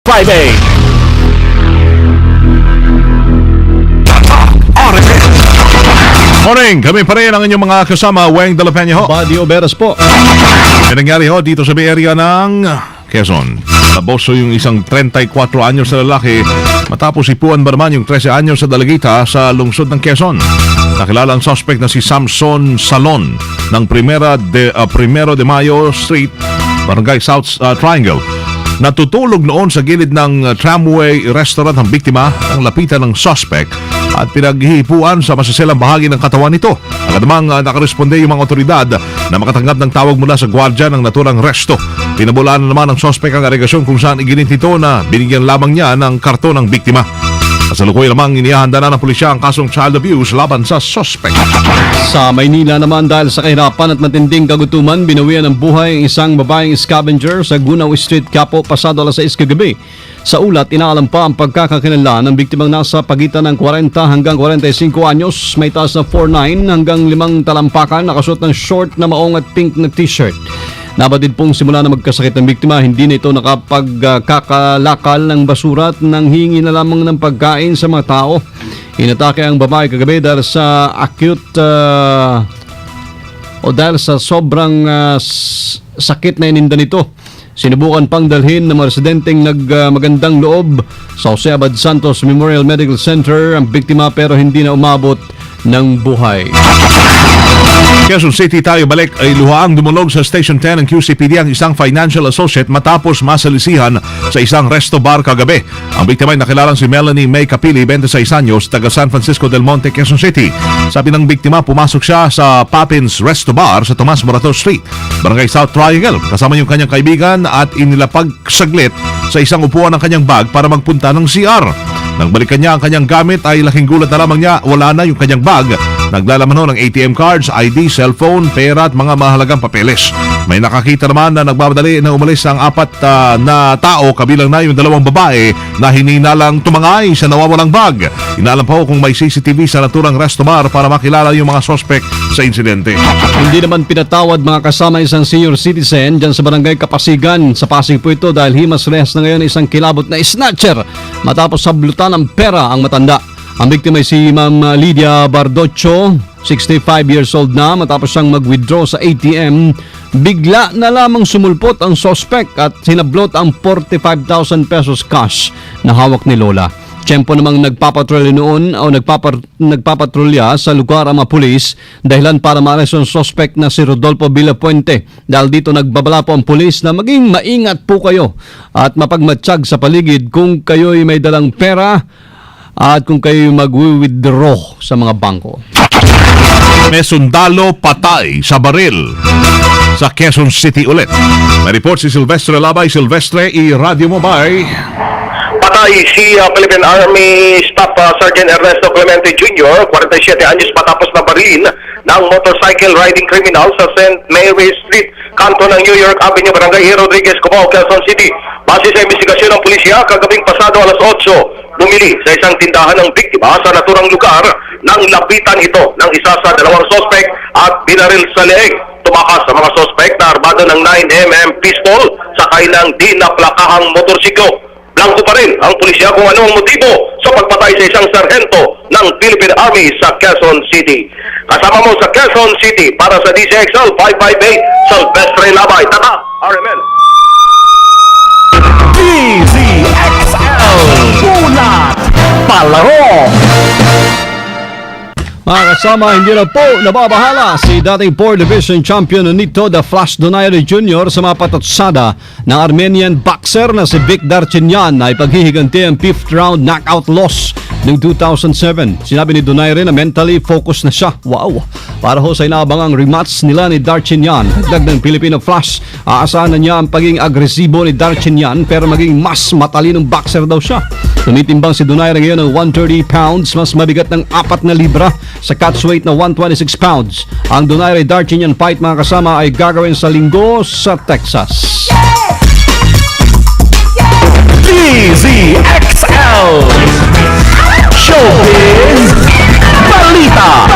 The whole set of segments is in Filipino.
Friday. Morning! Kami pa rin ang inyong mga kasama, Weng de la Peña ho. Buddy Oberas po. May nangyari ho dito sa Bay Area ng Quezon. Naboso yung isang 34 anyos na lalaki matapos ipuan ba naman yung 13 anyos sa dalagita sa lungsod ng Quezon. Nakilala ang suspect na si Samson Salon ng Primero de Mayo Street, Barangay South Triangle. Natutulog noon sa gilid ng tramway restaurant ang biktima ang lapitan ng suspect at pinaghihipuan sa masaselang bahagi ng katawan nito. Agad namang nakaresponde yung mga otoridad na makatanggap ng tawag mula sa gwardya ng naturang resto. Pinabulaan na naman ng suspect ang alegasyon kung saan iginit nito na binigyan lamang niya ng karton ng biktima. Kasalukuyan namang inihanda na ng pulisya ang kasong child abuse laban sa suspect. Sa Maynila naman dahil sa kahirapan at matinding kagutuman, binawian ng buhay ang isang babaeng scavenger sa Gunaw Street, Quiapo, pasado alas 6 kagabi. Sa ulat, inaalam pa ang pagkakakilanlan ng biktimang nasa pagitan ng 40 hanggang 45 anyos, may taas na 4'9" hanggang 5 talampakan, nakasuot ng short na maong at pink na t-shirt. Nabatid pong simula na magkasakit ng biktima, hindi na ito nakapagkakalakal ng basura at nanghingi na lamang ng pagkain sa mga tao. Inatake ang babae kagabi dahil sa dahil sa sobrang sakit na ininda nito. Sinubukan pang dalhin ng mga residenteng nagmagandang loob sa Jose Abad Santos Memorial Medical Center ang biktima pero hindi na umabot ng buhay. Quezon City tayo balik ay luhaang dumulog sa Station 10 ng QCPD ang isang financial associate matapos masalisihan sa isang resto bar kagabi. Ang biktima ay nakilalang si Melanie May Capili, 26 anyos, taga San Francisco del Monte, Quezon City. Sabi ng biktima, pumasok siya sa Papins Resto Bar sa Tomas Morato Street, Barangay South Triangle, kasama yung kanyang kaibigan at inilapag saglit sa isang upuan ng kanyang bag para magpunta ng CR. Nang balikan niya ang kanyang gamit ay laking gulat na lamang niya wala na yung kanyang bag. Naglalaman ho ng ATM cards, ID, cellphone, pera at mga mahalagang papeles. May nakakita naman na nagmamadali na umalis ang 4 na tao, kabilang na yung 2 babae na hininalang tumangay sa nawawalang bag. Inaalam pa ho kung may CCTV sa naturang resto bar para makilala yung mga suspect sa insidente. Hindi naman pinatawad mga kasama isang senior citizen dyan sa Barangay Kapasigan. Sa Pasig po ito dahil himas rehas na ngayon isang kilabot na snatcher matapos sablutan ng pera ang matanda. Ang biktima ay si Ma'am Lydia Bardocho, 65 years old na. Matapos siyang mag-withdraw sa ATM, bigla na lamang sumulpot ang suspect at sinablot ang 45,000 pesos cash na hawak ni Lola. Tiyempo namang nagpapatrolya noon o nagpapatrolya sa lugar ang mga pulis dahilan para ma-arrest ang suspect na si Rodolfo Villapuente. Dahil dito nagbabala po ang pulis na maging maingat po kayo at mapagmatsyag sa paligid kung kayo'y may dalang pera at kung kayo mag-withdraw sa mga bangko. May sundalo patay sa baril sa Quezon City ulit. May report si Silvestre Labay. Silvestre, i-radio mo ba? Patay si Philippine Army Staff Sergeant Ernesto Clemente Jr., 47 anyos, matapos na barilin ng motorcycle riding criminal sa St. Mary Street, kanto ng New York Avenue, Barangay Rodriguez, Cubao, Quezon City. Base sa investigasyon ng pulisya, kagabing pasado alas 8, bumili sa isang tindahan ng biktima sa naturang lugar nang lapitan ito ng isa sa 2 suspect at binaril sa leeg. Tumakas sa mga suspect na armado ng 9mm pistol sakay ng di naplakahang motorsiklo. Blanco pa rin ang pulisya kung ano ang motibo sa pagpatay sa isang sarhento ng Philippine Army sa Quezon City. Kasama mo sa Quezon City para sa DCXL 558, Silvestre Labay. Tata, RMN. DZXL Ulat Palaro. Mga kasama, hindi na po nababahala si dating 4 Division Champion Nito The Flash Donaire Jr. sa mga patatsada ng Armenian boxer na si Vic Darchinyan na ipaghihiganti ang 5th round knockout loss noong 2007. Sinabi ni Donaire na mentally focused na siya. Wow! Para ho sa inaabangang rematch nila ni Darchinyan. Dagdag ng Filipino Flash, aasahan na niya ang pagiging agresibo ni Darchinyan pero maging mas matalinong boxer daw siya. Tumitimbang si Donaire ngayon ng 130 pounds, mas mabigat ng 4 na libra sa catchweight na 126 pounds. Ang Donaire Darchinyan fight mga kasama ay gagawin sa Linggo sa Texas. DZXL Showbiz Balita.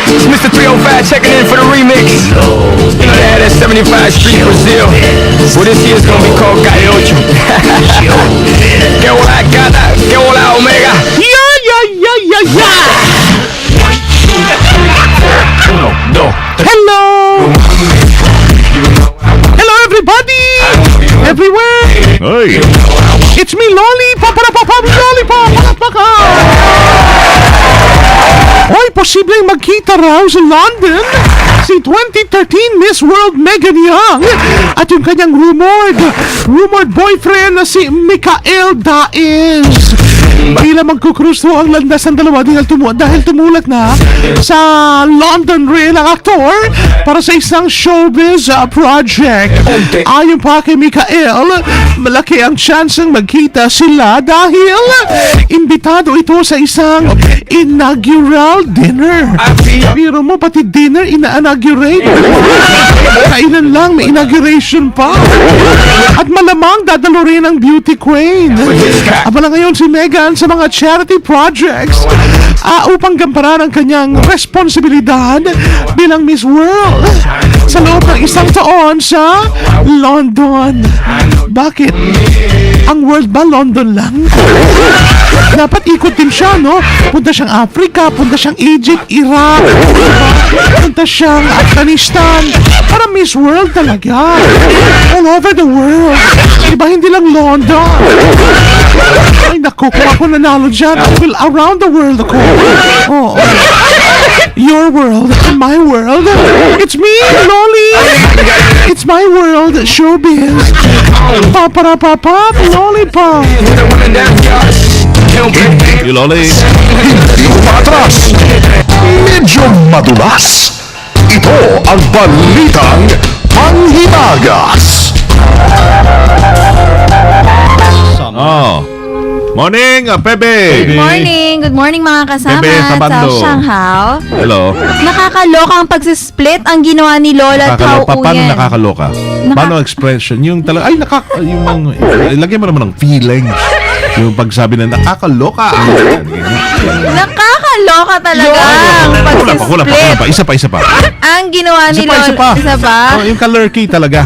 It's Mr. 305 checking in for the remix. You know that 75th Street, Brazil. Well, this year's gonna be called everywhere! Hey! It's me, Lollipop! Lollipop! Palakpaka! Hoy, posibleng magkita raw sa London si 2013 Miss World Megan Young at yung kanyang rumored boyfriend na si Mikael Daes. Bila magkukrus to ang landas ng dalawa dahil tumulat na sa London Rail ang aktor para sa isang showbiz project. Ayon pa kay Mikael, malaki ang chance ng magkita sila dahil imbitado ito sa isang inaugural dinner. Pero mo pati dinner ina-inaugurate. Kailan lang may inauguration pa. At malamang dadalo rin ang beauty queen. Abala ngayon si Megan sa mga charity projects upang gamparan ang kanyang responsibilidad bilang Miss World sa loob ng isang taon sa London. Bakit? Ang world ba London lang? Dapat ikot din siya, no? Punta siyang Africa, punta siyang Egypt, Iraq, punta siyang Afghanistan. Para Miss World talaga. All over the world. Diba hindi lang London? Ay naku, kung ako nanalo dyan, well, around the world ako. Oh. Your world and my world. It's me, Lolly. It's my world, showbiz. Pop, lollipop. You, Lolly. Hindi umatras. Medyo madulas. Ito ang balitang panghimagas. Oh. Morning, Pepe. Good morning mga kasama Bebe, sa Tabando. Shanghao. Hello. Nakakaloka ang pagsisplit ang ginawa ni Lola Tao Paano Uyen. nakakaloka? Paano expression? Yung talaga, ilagay mo naman ng feelings. Yung pagsabi na nakakaloka. Nakakaloka talaga ang Kulang pagsisplit. pa. Isa pa. Ang ginawa ni Isa pa. Lola. Isa pa? Oh, yung ka-lurky talaga.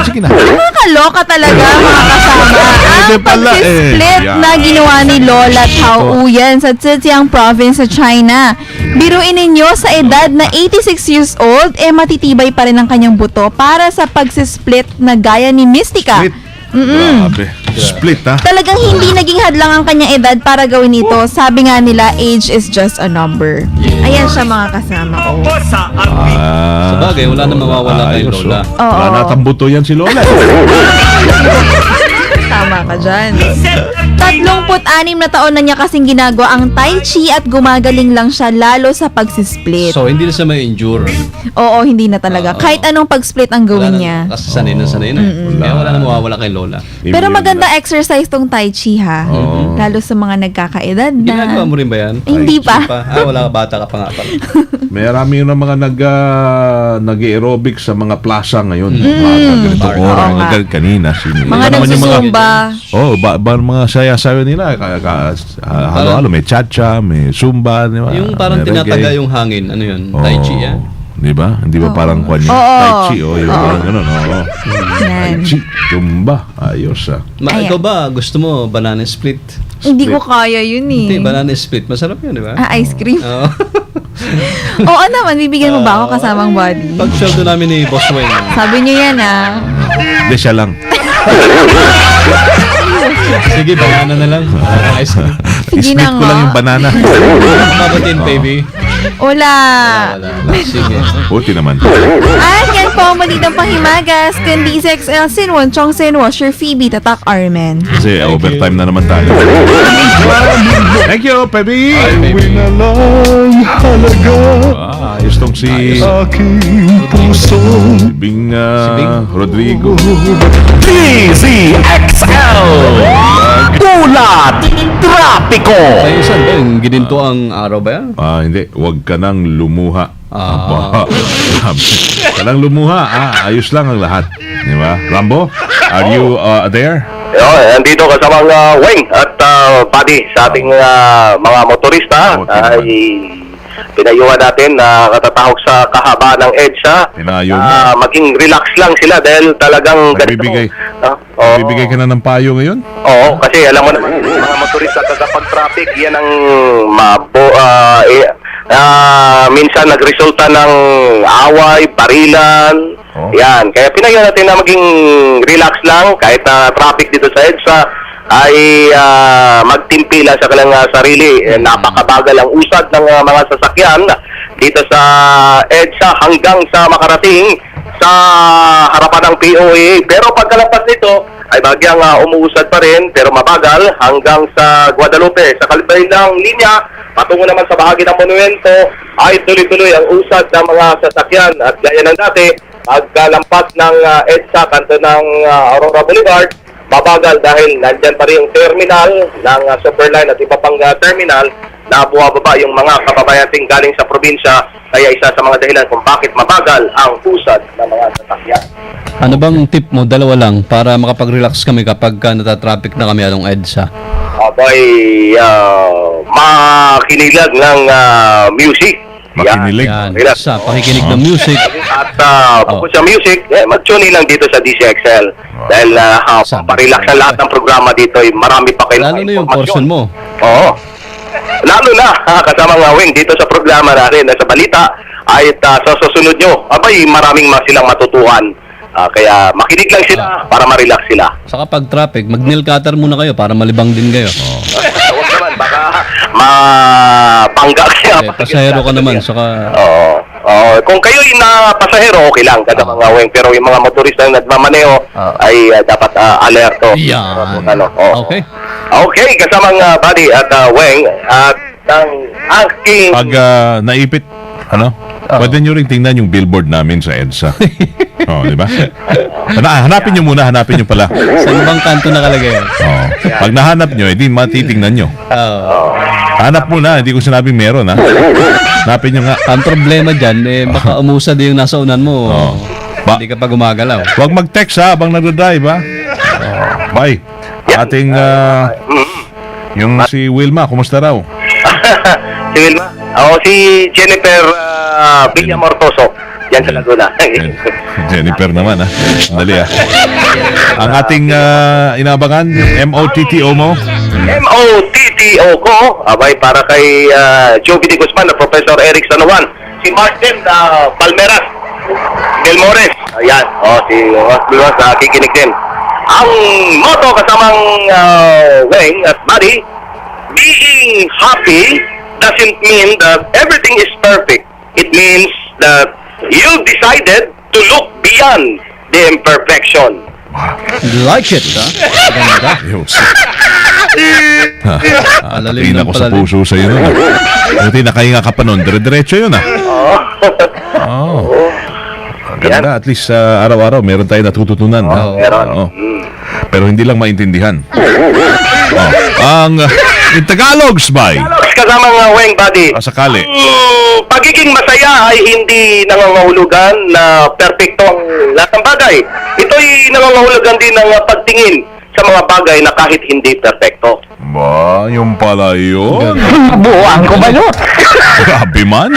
Sige na. Nakakaloka talaga mga kasama. Pwede Ang pala, pagsisplit yeah. na ginawa ni Lola Tao Uyen sa Zhejiang province sa China. Biruin ninyo sa edad na 86 years old, matitibay pa rin ang kanyang buto para sa pagsisplit na gaya ni Mystica. Split. Grabe. Split, ha? Talagang hindi naging hadlang ang kanyang edad para gawin ito. Sabi nga nila, age is just a number. Ayan siya mga kasama ko. Sabagay, wala na mawawala kay ayos, Lola. oh. Wala natang buto yan si Lola. Tama ka dyan. 36 na taon na niya kasing ginagawa ang Tai Chi at gumagaling lang siya lalo sa pagsisplit. So, hindi na siya may endure. Oo, hindi na talaga. Kahit anong pag-split ang gawin niya. Kasi sanay na. Kaya wala na mawawala kay Lola. Pero maganda exercise tong Tai Chi ha. Lalo sa mga nagkakaedad na. Ginagawa mo rin ba yan? Hindi pa. Wala ka, bata ka pa nga pala. Marami na mga nag-aerobic sa mga plaza ngayon. Mga ganitong Park. oras. Oo nga. Kanina. Mga nagsusumba. Mga saya-sayo nila. Halo-halo. May cha-cha, may zumba. Di ba? Yung parang May reggae. tinataga yung hangin. Ano yun? Tai Chi yan? Di ba? Hindi ba parang kwan yun? Oo. Tai Chi, yung parang gano'n. Tai Yan. Chi, zumba. Ayos, Ayan. Ikaw ba, gusto mo banana split? Hindi ko kaya yun eh. Hindi, banana split. Masarap yun, di ba? Ice cream. Oo. Oo naman, bibigyan mo ba ako kasamang body? Pag sweldo namin ni Boss Wayne. Sabi niyo yan ah. Hindi siya lang. Sige, banana na lang. Ice cream. Sige Split na ko nga. lang yung banana. Mabatin, baby. Wala. Sige. Buti naman. At yan po ang malitang panghimagas. Kundi si XL Sinwon, Chong Sinwo, Sir Phoebe, Tatak Armen. Kasi overtime na naman tayo. Thank you, Pepe. Winalang halaga Ayos tong si aking puso. Bing Rodrigo. DZXL Ulat Trapiko. Sa isan ba, yung gininto ang araw ba yan? Hindi. Huwag ka nang lumuha. Huwag ka nang lumuha. Ayos lang ang lahat. Di ba? Rambo, are you there? Nandito kasamang Weng at Buddy sa ating mga motorista Okay, ay pinayuhan natin na katatahok sa kahaba ng EDSA. Pinayo mo. Maging relax lang sila dahil talagang Nagbibigay. Bibigay ka na ng payo ngayon? Oo, kasi alam mo naman, mga motorista kapag traffic, yan ang minsan nagresulta ng away, barilan. Yan. Kaya pinagyan natin na maging relax lang kahit na traffic dito sa EDSA ay magtimpila sa kanilang sarili. Napakabagal ang usad ng mga sasakyan dito sa EDSA hanggang sa makarating sa harapan ng POA. Pero pagkalapas nito ay bagyang umuusad pa rin pero mabagal hanggang sa Guadalupe. Sa kabilang linya, patungo naman sa bahagi ng monumento ay tuloy-tuloy ang usad ng mga sasakyan. At gaya ng dati, pagkalampas ng EDSA, kanto ng Aurora Boulevard, mabagal dahil nandyan pa rin yung terminal ng Superline at iba pang terminal na buwababa yung mga kababayan ting galing sa probinsya. Kaya isa sa mga dahilan kung bakit mabagal ang usad ng mga sasakyan. Ano bang tip mo? Dalawa lang para makapag-relax kami kapag natatraffic na kami anong EDSA. Abay, makinilag ng music. Makinig. Yan. Relax. Sa pakikinig ng music. At bukod sa music, mag-tune in lang dito sa DCXL. Dahil parelax ang lahat ng programa dito, marami pa kayo Lalo na yung portion mo. Oo. Lalo na, kasama nga Wing, dito sa programa natin, sa balita, ay sa susunod nyo, abay, maraming silang matutuhan. Kaya makinig lang sila para ma-relax sila. Sa kapag traffic, mag-nail cutter muna kayo para malibang din kayo. Huwag naman, baka mapangga kaya. Pasahero ka naman, saka... Oo. Kung kayo'y na pasahero, okay lang, kada mga Wing. Pero yung mga motorista na nagmamaneho ay dapat alerto. Yan. Okay. Okay, kasamang Buddy at Weng at ang aking... Pag naipit, pwede nyo rin tingnan yung billboard namin sa EDSA. Di ba? Hanapin nyo muna, hanapin nyo pala. Sa ibang kanto nakalagay yan. Pag nahanap nyo, edi matitingnan nyo. Hanap muna, hindi ko sinabing meron, ha? Hanapin nyo nga. Ang problema dyan, baka umusad yung nasa unan mo. Hindi ka pa gumagalaw. Huwag mag-text, ha, habang nagdadrive, ha? Bye. Ating, yung si Wilma, kumusta raw? Si Wilma? Si Jennifer Villamortoso. Yan sa Laguna. Jennifer naman, ha? Sandali, ha? Ang ating inabangan, MOTTO mo? MOTTO ko, abay para kay Joby de Guzman na Professor Eric Sanoan. Si Martin Palmeras Del Mores. Ayan, si Luas na kikinig din. Ang motto kasamang Weng at Buddy, being happy doesn't mean that everything is perfect. It means that you decided to look beyond the imperfection. Like it, ha? Ganda. Ayos. Alalim Tingin ng ako sa palalim. puso sa iyo nun. Buti nakahinga ka pa nun. Dire-diretso yun, ha? Ganda. At least araw-araw meron tayo natututunan. Meron. Pero hindi lang maintindihan. Ang in Tagalogs, bay. Kasama nga Weng, Buddy. Sakali. Pagiging masaya ay hindi nangangahulugan na perpekto ang lahat ng bagay. Ito'y nangangahulugan din ng pagtingin sa mga bagay na kahit hindi perpekto. Ba, yung pala yun. Buwang ko ba yun? Grabe man.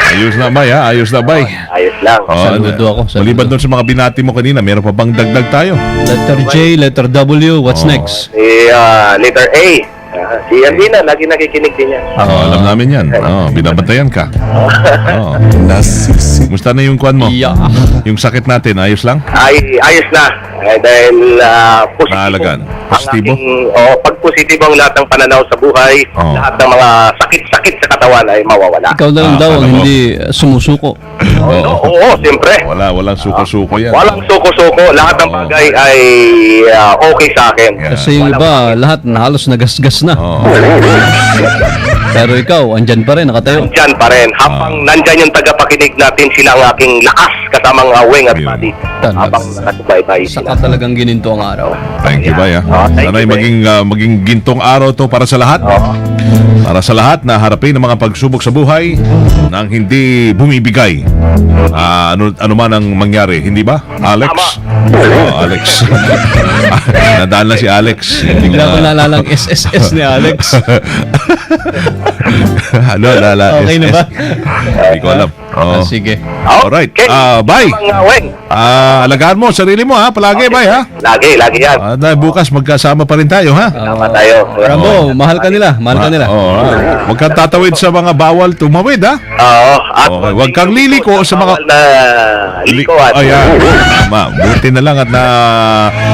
Ayos na, bay, ha? Ayos na, bay. Ayos lang. Saludo ako, saludo. Maliban doon sa mga binati mo kanina, meron pa bang dagdag tayo? Letter J, letter W, what's next? Letter A. Si Alvina, lagi nakikinig din yan. Alam namin yan. Binabantayan ka. Musta na yung kwan mo? Yeah. Yung sakit natin, ayos lang? Ay, ayos na. Dahil positibo. Naalagaan. Ang Positibo? aking, pag positibo ang lahat ng pananaw sa buhay, lahat ng mga sakit-sakit sa katawan ay mawawala. Ikaw na lang daw ang alam mo. hindi sumusuko. Oo, siyempre. Walang suko-suko yan. Walang suko-suko. Lahat ng bagay ay okay sa akin. Yeah. Kasi yung iba, lahat na halos nagasgas na. Pero ikaw, andyan pa rin, nakatayo. Nandyan pa rin. Habang nandyan yung tagapakinig natin, sila ang aking lakas kasamang Weng at Yun. Buddy. Talaga. Habang nakasubaybay sila. Saka talagang gininto ang araw. Thank you, bay, ha? Thank Sana'y you, bay. maging gintong araw to para sa lahat. Para sa lahat na harapin ang mga pagsubok sa buhay nang hindi bumibigay. Ano man ang mangyari, hindi ba? Alex? Alex. Nadaan na si Alex. Bigla ko naalala ang SSS ni Alex. Lala, Okay na ba? Hindi ko alam. Oh. Sige. Alright. Okay. Bye. Mga Weng. Alagaan mo sarili mo ha. Palagi, bye ha. Lagi yan. Dahil bukas magkasama pa rin tayo ha. Tama tayo. Rambo, mahal ka nila. Mahal ka nila. Huwag kang tatawid sa mga bawal tumawid ha. Oo. At Okay, huwag kang liliko sa mga... bawal na likuan. Ayan. Tama. Buti na lang at na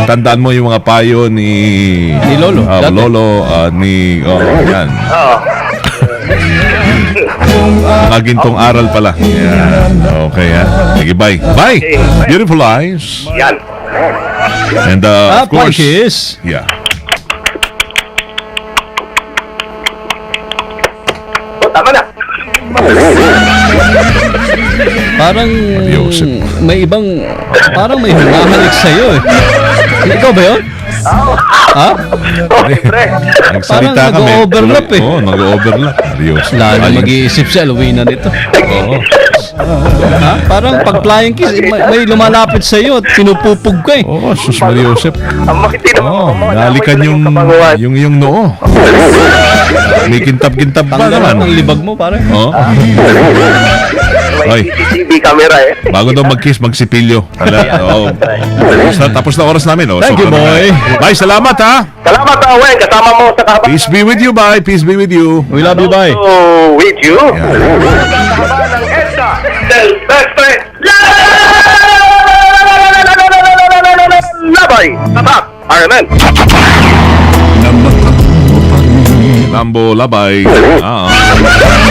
tandaan mo yung mga payo ni Lolo. Dati. Lolo ni yan. Oo. Mga gintong aral pala. Yan. Okay ha. Sige, bye. Bye. Beautiful eyes. Yan. And of course, Parkis. yeah. Tama na. Parang Yosef. parang may humahalik sa'yo eh. Ikaw ba yun? Ha? Siyempre. Nagsalita Parang kami. nag-overlap eh. Oo, nag-overlap. Seryoso. Lalo Ayun. mag-iisip siya, luwi na nito. Oo. Ha? Parang pag flying kiss, may lumalapit sa'yo at pinupupog ka eh. Oo, sus Maria Josep. Ang makiti naman Oo, ako, mga nalikan namoy yung talagang kabanguan. yung noo. May kintab-kintab pa Tanggal naman. ang libag mo, pare. Oo. May Ay. CCTV camera eh. Bago daw mag-kiss, magsipilyo. Oo. Tapos na oras namin. Thank you, boy. Bye, salamat ha. Salamat, Weng. Kasama mo sa kahabang. Peace be with you, bye. Peace be with you. We love you, bye. So, with you. Yeah. Ng EDSA del Beste. Labay. Tatak. RMN. Lambo Labay.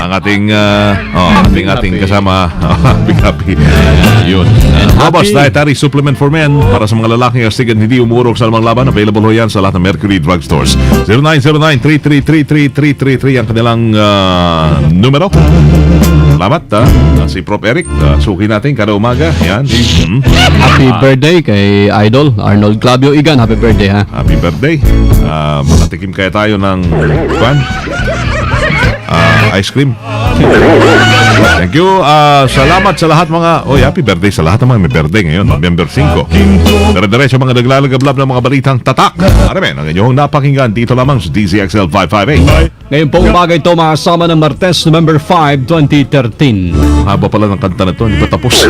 Ang ating kasama. Happy. Yun. Robust Dietary Supplement for Men para sa mga lalaking astigan hindi umurok sa lamang laban. Available ho yan sa lahat ng Mercury Drug Stores. 0909-333-3333 ang kanilang numero. Salamat si Prof. Eric. Suki natin kada umaga. Yan. Happy birthday kay Idol Arnold Clavio Igan. Happy birthday, ha? Happy birthday. Makatikim kaya tayo ng ice cream. Thank you. Salamat sa lahat mga... happy birthday sa lahat ng mga may birthday ngayon. November 5. Dire-diretso mga naglalagablab ng mga balitang tatak. Aramen, ang inyong napakinggan dito lamang sa DZXL 558. Ngayon pong umaga ito makasama ng Martes, November 5, 2013. Haba pala ng kanta na ito. Hindi pa tapos.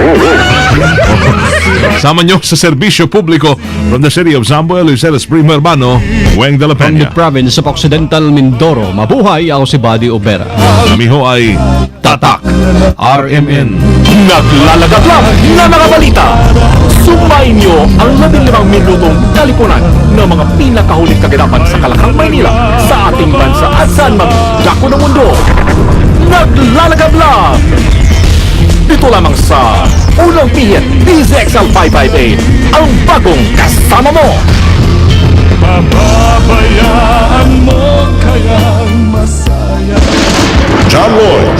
Sama nyo sa serbisyo publiko from the city of Zamboa, Luceres, Primo Hermano, Weng de la From the Peña. province of Occidental Mindoro, mabuhay, ako si Buddy Obera. Kami ho ay Tatak RMN. Naglalagablab na mga balita. Sumayin niyo ang 15 minutong kalipunan ng mga pinakahuling kaganapan sa Kalakang Maynila, sa ating bansa at saan mang dako ng mundo. Naglalagablab! Dito lamang sa Unang Pihit DZXL 558, ang bagong kasama mo. Pababayaan mo kayang masaya. John Lloyd,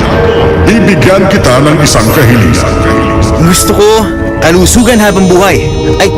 bibigyan kita ng isang kahilingan. Gusto ko kalusugan habang buhay. Ay,